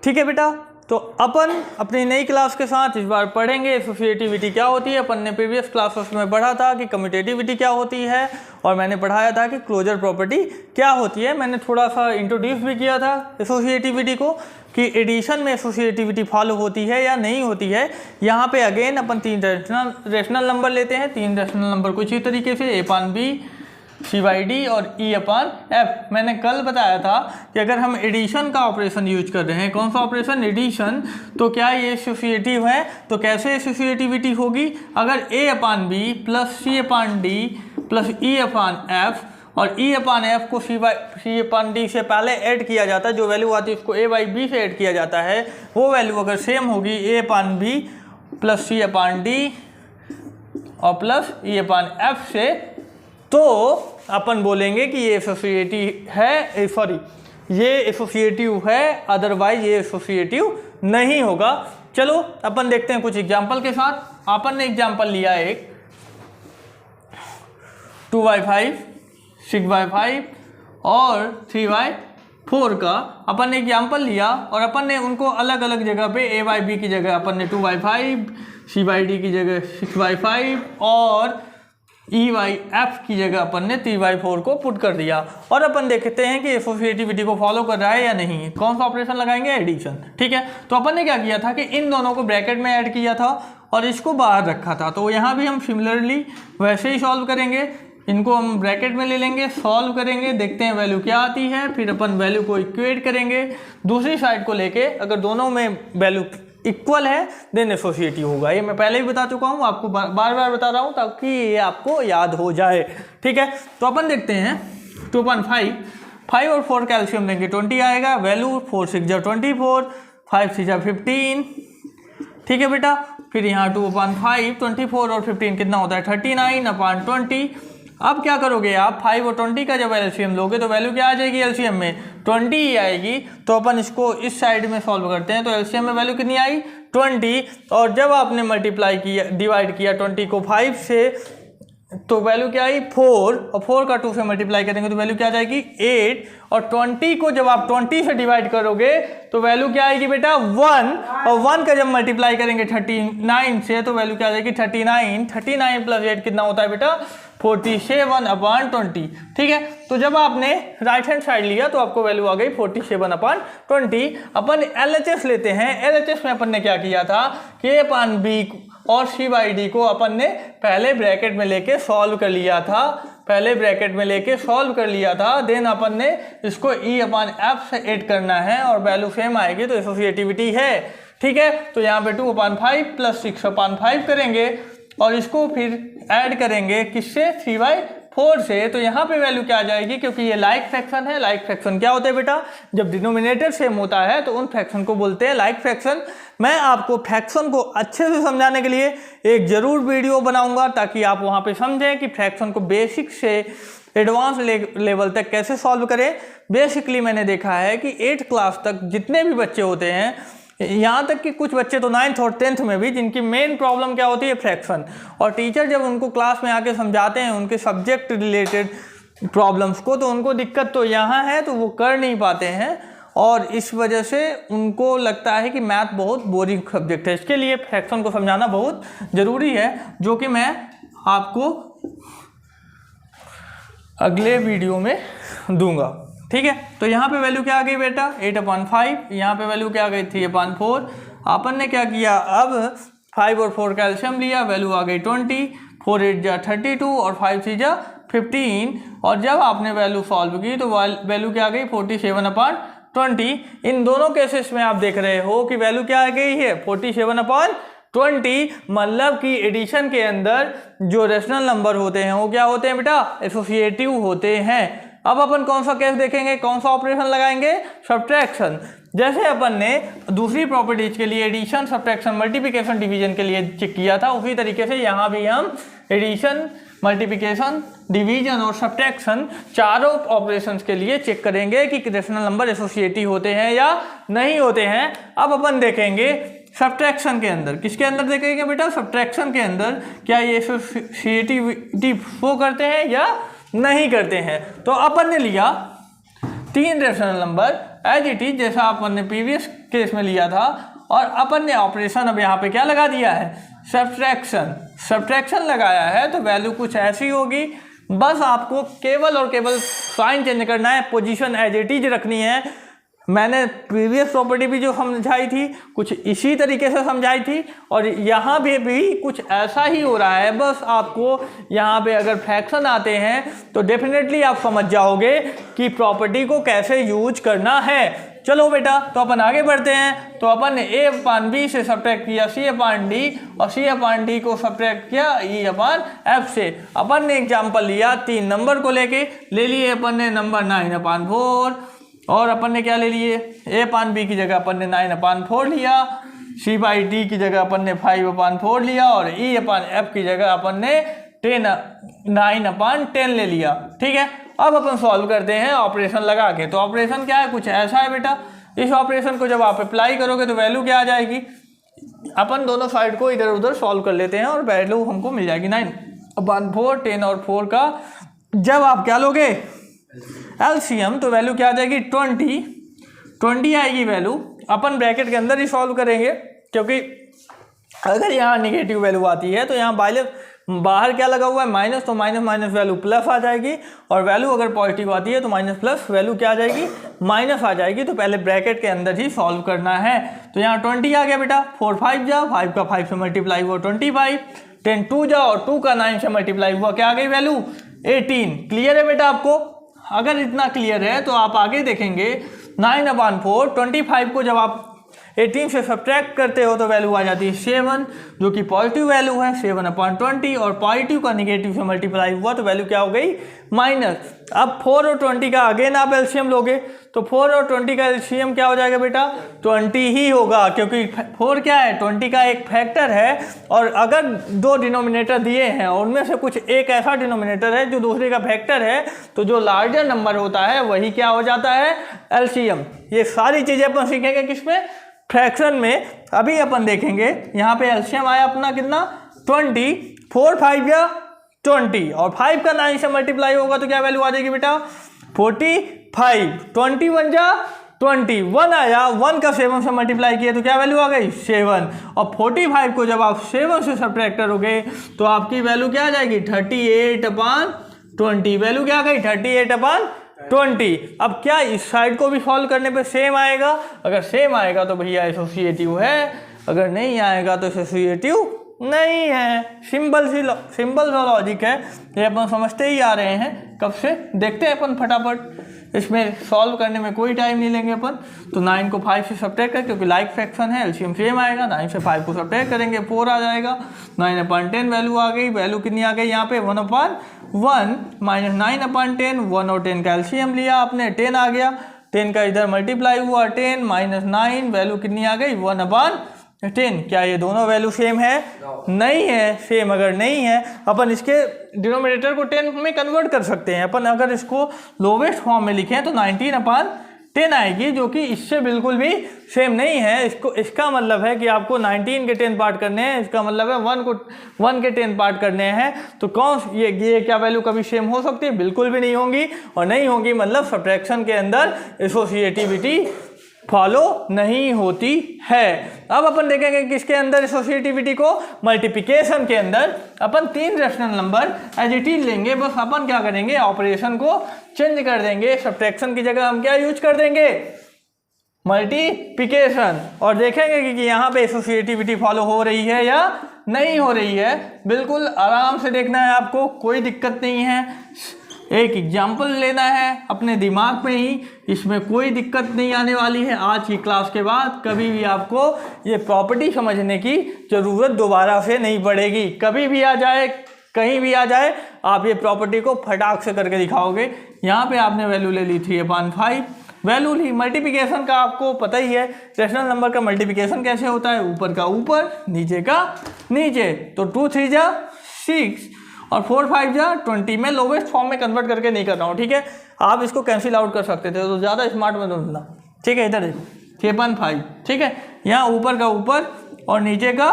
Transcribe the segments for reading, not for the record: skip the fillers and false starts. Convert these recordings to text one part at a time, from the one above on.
ठीक है बेटा, तो अपन अपनी नई क्लास के साथ इस बार पढ़ेंगे एसोसिएटिविटी क्या होती है। अपन ने प्रीवियस क्लासेस में पढ़ा था कि कम्यूटेटिविटी क्या होती है और मैंने पढ़ाया था कि क्लोजर प्रॉपर्टी क्या होती है। मैंने थोड़ा सा इंट्रोड्यूस भी किया था एसोसिएटिविटी को कि एडिशन में एसोसिएटिविटी फॉलो होती है या नहीं होती है। यहाँ पे अगेन अपन 3 रेशनल नंबर लेते हैं। 3 रेशनल नंबर कुछ ही तरीके से A/B C/D और E/F। मैंने कल बताया था कि अगर हम एडिशन का ऑपरेशन यूज कर रहे हैं, कौन सा ऑपरेशन, एडिशन, तो क्या ये एसोसिएटिव है। तो कैसे एसोसिएटिविटी होगी, अगर A/B plus C/D plus E/F और E/F को C/D से पहले ऐड किया जाता है, जो वैल्यू आती है उसको A/B से ऐड किया जाता है, वो वैल्यू अगर सेम होगी A/B प्लस C/D और प्लस E/F से, तो अपन बोलेंगे कि ये एसोसिएटिव है, ये एसोसिएटिव है, अदरवाइज ये एसोसिएटिव नहीं होगा। चलो अपन देखते हैं कुछ एग्जांपल के साथ। अपन ने एग्जांपल लिया एक 2/5, 6/5 और 3/4 का अपन ने एग्जांपल लिया और अपन ने उनको अलग अलग जगह पे A/B की जगह अपन ने 2/5, C/D की जगह 6/5 और E/F की जगह अपन ने 3/4 को पुट कर दिया। और अपन देखते हैं कि एसोसिएटिविटी को फॉलो कर रहा है या नहीं। कौन सा ऑपरेशन लगाएंगे, एडिशन। ठीक है, तो अपन ने क्या किया था कि इन दोनों को ब्रैकेट में ऐड किया था और इसको बाहर रखा था। तो यहाँ भी हम सिमिलरली वैसे ही सॉल्व करेंगे, इनको हम ब्रैकेट में ले लेंगे, सॉल्व करेंगे, देखते हैं वैल्यू क्या आती है, फिर अपन वैल्यू को इक्वेट करेंगे दूसरी साइड को लेके। अगर दोनों में वैल्यू इक्वल है देन एसोसिएटिव होगा। ये मैं पहले ही बता चुका हूँ, आपको बार बार बता रहा हूँ ताकि ये आपको याद हो जाए। ठीक है, तो अपन देखते हैं 2.5, 5 और 4 कैल्शियम देंगे 20 आएगा, वैल्यू 4 6 जा 24, 5 6 जा 15। ठीक है बेटा, फिर यहाँ 2/5, 24 और 15 कितना होता है 39/20। अब क्या करोगे आप, 5 और 20 का जब एलसीएम लोगे तो वैल्यू क्या आ जाएगी, एलसीएम में 20 ही आएगी। तो अपन इसको इस साइड में सॉल्व करते हैं, तो एलसीएम में वैल्यू कितनी आई 20। और जब आपने मल्टीप्लाई किया, डिवाइड किया 20 को 5 से, तो वैल्यू क्या आई 4, और 4 का 2 से मल्टीप्लाई करेंगे तो वैल्यू क्या आ जाएगी 8। और 20 को जब आप 20 से डिवाइड करोगे तो वैल्यू क्या आएगी बेटा 1, और 1 का जब मल्टीप्लाई करेंगे 39 से तो वैल्यू क्या आ जाएगी 39। 39 प्लस 8 कितना होता है बेटा 47/20। ठीक है, तो जब आपने राइट हैंड साइड लिया तो आपको वैल्यू आ गई 47/20। अपन LHS लेते हैं। LHS में अपन ने क्या किया था कि A/B और C/D को अपन ने पहले ब्रैकेट में लेके सॉल्व कर लिया था, देन अपन ने इसको E/F से ऐड करना है और वैल्यू सेम आएगी तो एसोसिएटिविटी है। ठीक है, तो यहाँ पे 2/5 प्लस 6/5 करेंगे और इसको फिर ऐड करेंगे किससे 3/4 से, तो यहाँ पे वैल्यू क्या आ जाएगी, क्योंकि ये लाइक फ्रैक्शन है। लाइक फ्रैक्शन क्या होता है बेटा, जब डिनोमिनेटर सेम होता है तो उन फ्रैक्शन को बोलते हैं लाइक फ्रैक्शन। मैं आपको फ्रैक्शन को अच्छे से समझाने के लिए एक जरूर वीडियो बनाऊंगा ताकि आप वहाँ पे समझें कि फ्रैक्शन को बेसिक से एडवांस लेवल तक कैसे सॉल्व करें। बेसिकली मैंने देखा है कि 8th क्लास तक जितने भी बच्चे होते हैं, यहाँ तक कि कुछ बच्चे तो 9th और 10th में भी, जिनकी मेन प्रॉब्लम क्या होती है फ्रैक्शन, और टीचर जब उनको क्लास में आके समझाते हैं उनके सब्जेक्ट रिलेटेड प्रॉब्लम्स को, तो उनको दिक्कत तो यहाँ है, तो वो कर नहीं पाते हैं और इस वजह से उनको लगता है कि मैथ बहुत बोरिंग सब्जेक्ट है। इसके लिए फ्रैक्शन को समझाना बहुत ज़रूरी है, जो कि मैं आपको अगले वीडियो में दूंगा। ठीक है, तो यहाँ पे वैल्यू क्या आ गई बेटा 8/5, यहाँ पे वैल्यू क्या आ गई 3/4। अपन ने क्या किया, अब 5 और 4 कैल्शियम लिया, वैल्यू आ गई 20, 4 8 जा 32 और 5 6 जा 15। और जब आपने वैल्यू सॉल्व की तो वैल्यू क्या आ गई 47/20। इन दोनों केसेस में आप देख रहे हो कि वैल्यू क्या आ गई है 47/20। मतलब कि एडिशन के अंदर जो रेशनल नंबर होते हैं वो क्या होते हैं बेटा, एसोसिएटिव होते हैं। अब अपन कौन सा केस देखेंगे, कौन सा ऑपरेशन लगाएंगे, सब्ट्रैक्शन। जैसे अपन ने दूसरी प्रॉपर्टीज के लिए एडिशन, सब्ट्रैक्शन, मल्टीप्लिकेशन, डिवीजन के लिए चेक किया था, उसी तरीके से यहाँ भी हम एडिशन, मल्टीप्लिकेशन, डिवीजन और सब्ट्रैक्शन चारों ऑपरेशंस के लिए चेक करेंगे कि रेशनल नंबर एसोसिएटिव होते हैं या नहीं होते हैं। अब अपन देखेंगे सब्ट्रैक्शन के अंदर, किसके अंदर देखेंगे बेटा, सब्ट्रैक्शन के अंदर क्या ये एसोसिएटिविटी शो करते हैं या नहीं करते हैं। तो अपन ने लिया 3 rational number as it is जैसा अपन ने प्रीवियस केस में लिया था, और अपन ने ऑपरेशन अब यहाँ पे क्या लगा दिया है, सब्ट्रैक्शन लगाया है, तो वैल्यू कुछ ऐसी होगी। बस आपको केवल और केवल साइन चेंज करना है, पोजीशन एज इट इज रखनी है। मैंने प्रीवियस प्रॉपर्टी भी जो समझाई थी कुछ इसी तरीके से समझाई थी, और यहाँ भी कुछ ऐसा ही हो रहा है। बस आपको यहाँ पे अगर फ्रैक्शन आते हैं तो डेफिनेटली आप समझ जाओगे कि प्रॉपर्टी को कैसे यूज करना है। चलो बेटा, तो अपन आगे बढ़ते हैं। तो अपन ने a अपान b से सब्ट्रैक्ट किया c अपान d, और c अपान d को सब्ट्रैक्ट किया e अपान f से। अपन ने एग्जाम्पल लिया 3 नंबर को लेके, ले लिए अपन ने नंबर 9 अपान 4, और अपन ने क्या ले लिए, a अपान b की जगह अपन ने 9 अपान 4 लिया, c बाई d की जगह अपन ने 5 अपान 4 लिया, और e अपान f की जगह अपन ने 9 अपान 10 ले लिया। ठीक है, अब अपन सॉल्व करते हैं ऑपरेशन लगा के। तो ऑपरेशन क्या है, कुछ ऐसा है बेटा। इस ऑपरेशन को जब आप अप्लाई करोगे तो वैल्यू क्या आ जाएगी, अपन दोनों साइड को इधर उधर सॉल्व कर लेते हैं और वैल्यू हमको मिल जाएगी 9 अपान 4, 10 और 4 का जब आप क्या लोगे एलसीएम, तो वैल्यू क्या आ जाएगी 20 आएगी वैल्यू। अपन ब्रैकेट के अंदर ही सॉल्व करेंगे, क्योंकि अगर यहाँ नेगेटिव वैल्यू आती है तो यहाँ बाहर क्या लगा हुआ है माइनस, तो माइनस माइनस वैल्यू प्लस आ जाएगी, और वैल्यू अगर पॉजिटिव आती है तो माइनस प्लस वैल्यू क्या आ जाएगी, माइनस आ जाएगी। तो पहले ब्रैकेट के अंदर ही सॉल्व करना है। तो यहाँ 20 आ गया बेटा, 4 5 जा, 5 का 5 से मल्टीप्लाई हुआ 25, 10 2 जा, और 2 का 9 से मल्टीप्लाई हुआ क्या आ गई वैल्यू 18। क्लियर है बेटा आपको? अगर इतना क्लियर है तो आप आगे देखेंगे 9 अपान 4, 25 को जब आप 18 से सब्ट्रैक्ट करते हो तो वैल्यू आ जाती है 7, जो कि पॉजिटिव वैल्यू है 7 अपान 20, और पॉजिटिव का निगेटिव से मल्टीप्लाई हुआ तो वैल्यू क्या हो गई माइनस। अब 4 और 20 का अगेन आप एलसीएम लोगे, तो 4 और 20 का एलसीएम क्या हो जाएगा बेटा 20 ही होगा, क्योंकि 4 क्या है 20 का एक फैक्टर है, और अगर 2 डिनोमिनेटर दिए हैं और उनमें से कुछ एक ऐसा डिनोमिनेटर है जो दूसरे का फैक्टर है, तो जो लार्जर नंबर होता है वही क्या हो जाता है एलसीएम। ये सारी चीज़ें अपन सीखेंगे किसमें, फ्रैक्शन में। अभी अपन देखेंगे यहाँ पे एलसीएम आया अपना कितना 20, 4 5 या 20, और 5 का 9 से मल्टीप्लाई होगा तो क्या वैल्यू आ जाएगी बेटा 45, 21 जा 21 आया, 1 का 7 से मल्टीप्लाई किया तो क्या वैल्यू आ गई 7, और 45 को जब आप 7 से सब्ट्रैक्ट करोगे तो आपकी वैल्यू क्या आ जाएगी 38 अपान 20। वैल्यू क्या आ गई 38 अपान 20। अब क्या इस साइड को भी सॉल्व करने पे सेम आएगा, अगर सेम आएगा तो भैया एसोसिएटिव है, अगर नहीं आएगा तो एसोसिएटिव नहीं है। सिंपल सा लॉजिक है, ये अपन समझते ही आ रहे हैं कब से। देखते हैं अपन फटाफट, इसमें सॉल्व करने में कोई टाइम नहीं लेंगे अपन। तो 9 को 5 से सब्ट्रैक्ट करें, क्योंकि लाइक फ्रैक्शन है एलसीएम सेम आएगा। 9 से 5 को सब्ट्रैक्ट करेंगे 4 आ जाएगा, 9 अपान 10 वैल्यू आ गई। वैल्यू कितनी आ गई यहाँ पे 1 अपान 1 माइनस 9 अपान 10, 1 और 10 का एलसीएम लिया आपने 10 आ गया, 10 का इधर मल्टीप्लाई हुआ 10 माइनस 9, वैल्यू कितनी आ गई 1 अपान 10। क्या ये दोनों वैल्यू सेम है? नहीं है। सेम अगर नहीं है अपन इसके डिनोमिनेटर को 10 में कन्वर्ट कर सकते हैं। अपन अगर इसको लोवेस्ट फॉर्म में लिखें तो 19 अपान 10 आएगी, जो कि इससे बिल्कुल भी सेम नहीं है। इसका मतलब है कि आपको 19 के 10 पार्ट करने हैं, इसका मतलब है 1 के 10 पार्ट करने हैं। तो कौन ये क्या वैल्यू कभी सेम हो सकती है? बिल्कुल भी नहीं होंगी, और नहीं होंगी मतलब सब्ट्रैक्शन के अंदर एसोसिएटिविटी फॉलो नहीं होती है। अब अपन देखेंगे किसके अंदर एसोसिएटिविटी को, मल्टीप्लिकेशन के अंदर। अपन 3 rational number as it is लेंगे, बस अपन क्या करेंगे ऑपरेशन को चेंज कर देंगे। सब्ट्रैक्शन की जगह हम क्या यूज कर देंगे मल्टीप्लिकेशन, और देखेंगे कि यहाँ पे एसोसिएटिविटी फॉलो हो रही है या नहीं हो रही है। बिल्कुल आराम से देखना है आपको, कोई दिक्कत नहीं है। एक एग्जाम्पल लेना है अपने दिमाग में ही, इसमें कोई दिक्कत नहीं आने वाली है। आज की क्लास के बाद कभी भी आपको ये प्रॉपर्टी समझने की ज़रूरत दोबारा से नहीं पड़ेगी। कभी भी आ जाए, कहीं भी आ जाए, आप ये प्रॉपर्टी को फटाक से करके दिखाओगे। यहाँ पे आपने वैल्यू ले ली 3/5, वैल्यू ली। मल्टीप्लिकेशन का आपको पता ही है, रैशनल नंबर का मल्टीप्लिकेशन कैसे होता है, ऊपर का ऊपर नीचे का नीचे। तो 2 3 जा 6 और 4 5 जा 20। मैं लोवेस्ट फॉर्म में कन्वर्ट करके नहीं कर रहा हूँ, ठीक है। आप इसको कैंसिल आउट कर सकते थे, तो ज़्यादा स्मार्ट में ढूंढना, ठीक है। इधर देखो 6/5, ठीक है। यहाँ ऊपर का ऊपर और नीचे का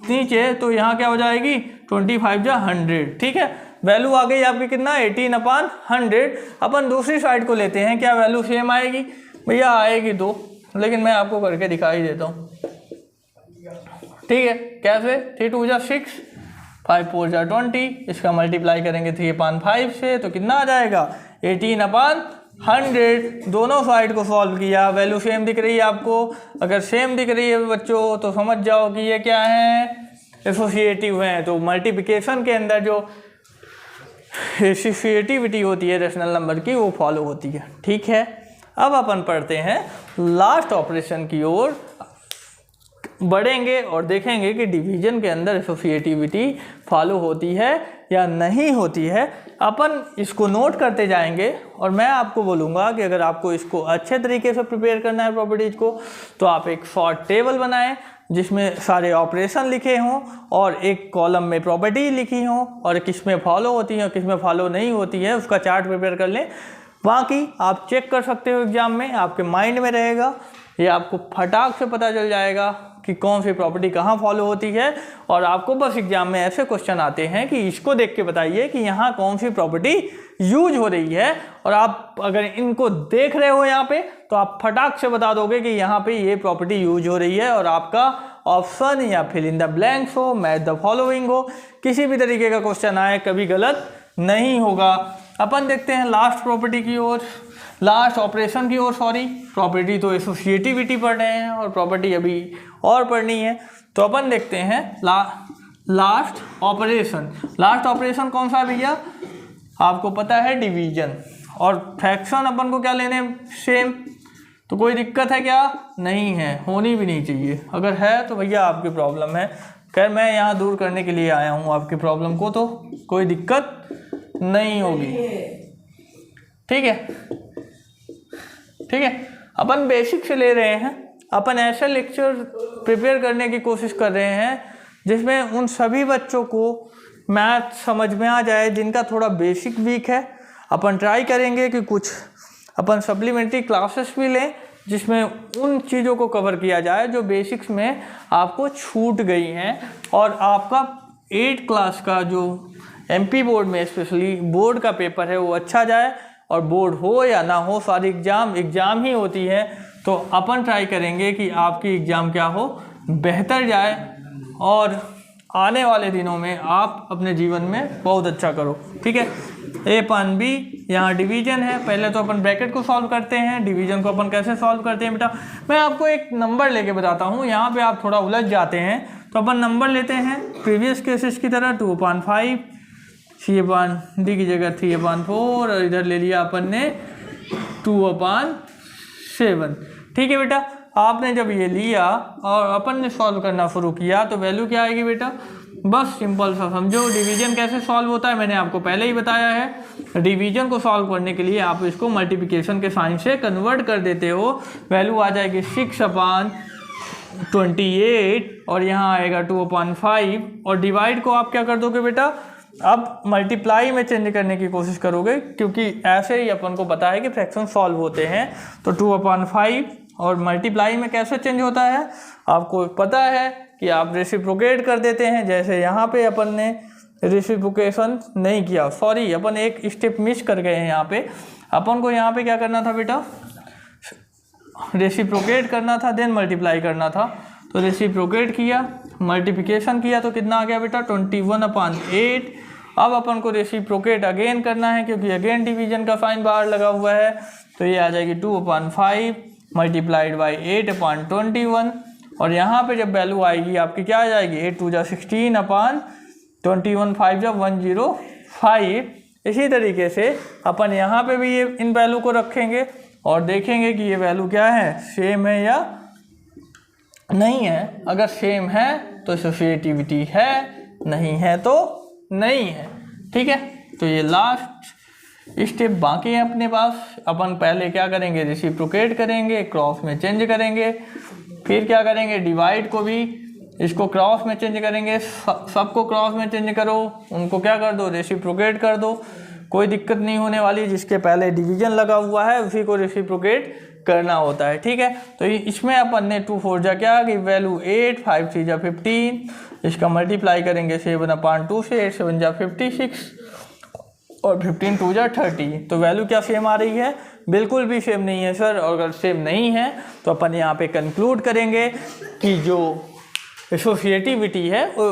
नीचे, तो यहाँ क्या हो जाएगी 25 जा 100, ठीक है। वैल्यू आ गई आपकी कितना 18/100। अपन दूसरी साइड को लेते हैं, क्या वैल्यू सेम आएगी? भैया आएगी 2, लेकिन मैं आपको करके दिखाई देता हूँ। ठीक है, कैसे? 3 2 जा 6, 5 4 जा 20, इसका मल्टीप्लाई करेंगे 3/5 से तो कितना आ जाएगा 18/100। दोनों साइड को सॉल्व किया, वैल्यू सेम दिख रही है आपको। अगर सेम दिख रही है बच्चों तो समझ जाओ कि ये क्या है, एसोसिएटिव हैं। तो मल्टीप्लिकेशन के अंदर जो एसोसिएटिविटी होती है रेशनल नंबर की वो फॉलो होती है। ठीक है, अब अपन पढ़ते हैं लास्ट ऑपरेशन की ओर बढ़ेंगे और देखेंगे कि डिवीजन के अंदर एसोसिएटिविटी फॉलो होती है या नहीं होती है। अपन इसको नोट करते जाएंगे और मैं आपको बोलूँगा कि अगर आपको इसको अच्छे तरीके से प्रिपेयर करना है प्रॉपर्टीज को, तो आप एक शॉर्ट टेबल बनाएं जिसमें सारे ऑपरेशन लिखे हों और एक कॉलम में प्रॉपर्टी लिखी हों और किस में फॉलो होती है और किस में फॉलो नहीं होती है उसका चार्ट प्रिपेयर कर लें। बाकी आप चेक कर सकते हो एग्जाम में, आपके माइंड में रहेगा, ये आपको फटाक से पता चल जाएगा कि कौन सी प्रॉपर्टी कहाँ फॉलो होती है। और आपको बस एग्जाम में ऐसे क्वेश्चन आते हैं कि इसको देख के बताइए कि यहाँ कौन सी प्रॉपर्टी यूज हो रही है, और आप अगर इनको देख रहे हो यहाँ पे तो आप फटाक से बता दोगे कि यहाँ पे ये प्रॉपर्टी यूज हो रही है। और आपका ऑप्शन या फिल इन द ब्लैंक्स हो, मैच द फॉलोइंग हो, किसी भी तरीके का क्वेश्चन आए कभी गलत नहीं होगा। अपन देखते हैं लास्ट प्रॉपर्टी की ओर, लास्ट ऑपरेशन की ओर। सॉरी, प्रॉपर्टी तो एसोसिएटिविटी पढ़ रहे हैं और प्रॉपर्टी अभी और पढ़नी है। तो अपन देखते हैं लास्ट ऑपरेशन। लास्ट ऑपरेशन कौन सा है भैया? आपको पता है डिवीजन। और फ्रैक्शन अपन को क्या लेने, सेम। तो कोई दिक्कत है क्या? नहीं है, होनी भी नहीं चाहिए। अगर है तो भैया आपकी प्रॉब्लम है। खैर मैं यहाँ दूर करने के लिए आया हूँ आपकी प्रॉब्लम को, तो कोई दिक्कत नहीं होगी। ठीक है, ठीक है। अपन बेसिक से ले रहे हैं, अपन ऐसा लेक्चर प्रिपेयर करने की कोशिश कर रहे हैं जिसमें उन सभी बच्चों को मैथ समझ में आ जाए जिनका थोड़ा बेसिक वीक है। अपन ट्राई करेंगे कि कुछ अपन सप्लीमेंट्री क्लासेस भी लें जिसमें उन चीज़ों को कवर किया जाए जो बेसिक्स में आपको छूट गई हैं, और आपका 8 क्लास का जो MP बोर्ड में स्पेशली बोर्ड का पेपर है वो अच्छा जाए। और बोर्ड हो या ना हो, सारी एग्ज़ाम ही होती है, तो अपन ट्राई करेंगे कि आपकी एग्ज़ाम क्या हो, बेहतर जाए और आने वाले दिनों में आप अपने जीवन में बहुत अच्छा करो। ठीक है, A/B यहाँ डिवीजन है। पहले तो अपन ब्रैकेट को सॉल्व करते हैं, डिवीजन को अपन कैसे सॉल्व करते हैं बेटा, मैं आपको एक नंबर लेके बताता हूँ। यहाँ पे आप थोड़ा उलझ जाते हैं, तो अपन नंबर लेते हैं प्रीवियस केसेस की तरह 2/5, C/D की जगह 3/4, और इधर ले लिया अपन ने 2/7। ठीक है बेटा, आपने जब ये लिया और अपन ने सॉल्व करना शुरू किया तो वैल्यू क्या आएगी बेटा? बस सिंपल सा समझो, डिवीजन कैसे सॉल्व होता है मैंने आपको पहले ही बताया है। डिवीजन को सॉल्व करने के लिए आप इसको मल्टीप्लिकेशन के साइन से कन्वर्ट कर देते हो, वैल्यू आ जाएगी 6/28, और यहाँ आएगा 2/5, और डिवाइड को आप क्या कर दोगे बेटा? अब मल्टीप्लाई में चेंज करने की कोशिश करोगे, क्योंकि ऐसे ही अपन को पता है कि फ्रैक्शन सॉल्व होते हैं। तो 2/5 और मल्टीप्लाई में कैसे चेंज होता है आपको पता है कि आप रेसिप्रोकेट कर देते हैं। जैसे यहाँ पे अपन ने रेसिप्रोकेशन नहीं किया, सॉरी अपन एक स्टेप मिस कर गए हैं। यहाँ पे अपन को यहाँ पे क्या करना था बेटा? रेसिप्रोकेट करना था, देन मल्टीप्लाई करना था। तो रेसिप्रोकेट किया, मल्टीप्लिकेशन किया, तो कितना आ गया बेटा? 21/8। अब अपन को रेसिप्रोकेट अगेन करना है, क्योंकि अगेन डिवीजन का साइन बाहर लगा हुआ है। तो ये आ जाएगी 2/5 मल्टीप्लाइड बाई 8/21, और यहाँ पे जब वैल्यू आएगी आपकी क्या आ जाएगी? 8 2 जा 16/21, 5 जा 105। इसी तरीके से अपन यहाँ पे भी ये इन वैल्यू को रखेंगे और देखेंगे कि ये वैल्यू क्या है, सेम है या नहीं है। अगर सेम है तो एसोसिएटिविटी है, नहीं है तो नहीं है। ठीक है, तो ये लास्ट स्टेप बाकी है अपने पास। अपन पहले क्या करेंगे? रेसिप्रोकेट करेंगे, क्रॉस में चेंज करेंगे, फिर क्या करेंगे? डिवाइड को भी इसको क्रॉस में चेंज करेंगे। सबको क्रॉस में चेंज करो, उनको क्या कर दो? रेसिप्रोकेट कर दो। कोई दिक्कत नहीं होने वाली, जिसके पहले डिवीजन लगा हुआ है उसी को रेसिप्रोकेट करना होता है। ठीक है, तो इसमें अपन ने 2 4 जा क्या कि वैल्यू 8, 5 3 जा 15, इसका मल्टीप्लाई करेंगे 7/2 से, 8 7 जा 56, और 15 2 जा 30। तो वैल्यू क्या सेम आ रही है? बिल्कुल भी सेम नहीं है सर। और अगर सेम नहीं है तो अपन यहाँ पे कंक्लूड करेंगे कि जो एसोसिएटिविटी है वो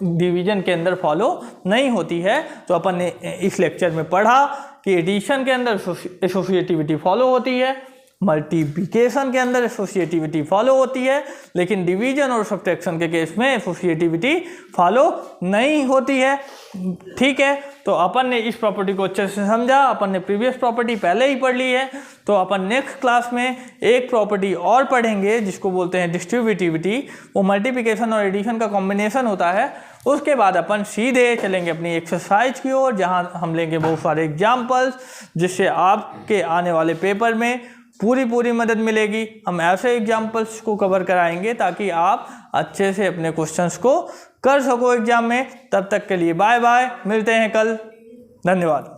डिवीजन के अंदर फॉलो नहीं होती है। तो अपन ने इस लेक्चर में पढ़ा कि एडिशन के अंदर एसोसिएटिविटी फॉलो होती है, मल्टीप्लिकेशन के अंदर एसोसिएटिविटी फॉलो होती है, लेकिन डिवीजन और सब्ट्रैक्शन के केस में एसोसिएटिविटी फॉलो नहीं होती है। ठीक है, तो अपन ने इस प्रॉपर्टी को अच्छे से समझा। अपन ने प्रीवियस प्रॉपर्टी पहले ही पढ़ ली है। तो अपन नेक्स्ट क्लास में एक प्रॉपर्टी और पढ़ेंगे जिसको बोलते हैं डिस्ट्रीब्यूटिविटी। वो मल्टीप्लिकेशन और एडिशन का कॉम्बिनेशन होता है। उसके बाद अपन सीधे चलेंगे अपनी एक्सरसाइज की ओर, जहाँ हम लेंगे बहुत सारे एग्जाम्पल्स, जिससे आपके आने वाले पेपर में पूरी मदद मिलेगी। हम ऐसे एग्जाम्पल्स को कवर कराएंगे ताकि आप अच्छे से अपने क्वेश्चंस को कर सको एग्जाम में। तब तक के लिए बाय बाय, मिलते हैं कल। धन्यवाद।